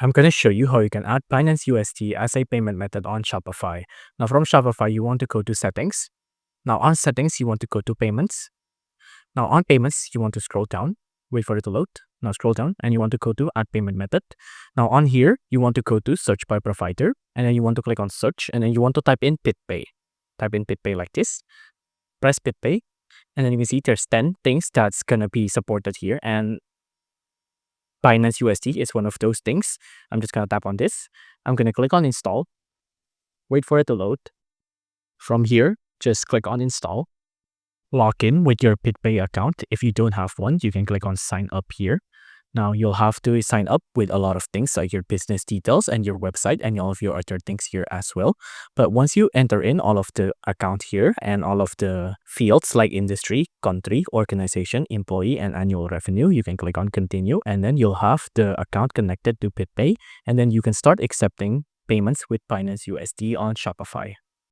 I'm going to show you how you can add Binance USD as a payment method on Shopify. Now from Shopify, you want to go to settings. Now on settings, you want to go to payments. Now on payments, you want to scroll down, wait for it to load. Now scroll down and you want to go to add payment method. Now on here, you want to go to search by provider and then you want to click on search and then you want to type in BitPay. Type in BitPay like this, press BitPay and then you can see there's 10 things that's going to be supported here and Binance USD is one of those things. I'm just going to tap on this. I'm going to click on install. Wait for it to load. From here, just click on install. Log in with your BitPay account. If you don't have one, you can click on sign up here. Now you'll have to sign up with a lot of things like your business details and your website and all of your other things here as well. But once you enter in all of the account here and all of the fields like industry, country, organization, employee, and annual revenue, you can click on continue and then you'll have the account connected to BitPay and then you can start accepting payments with Binance USD on Shopify.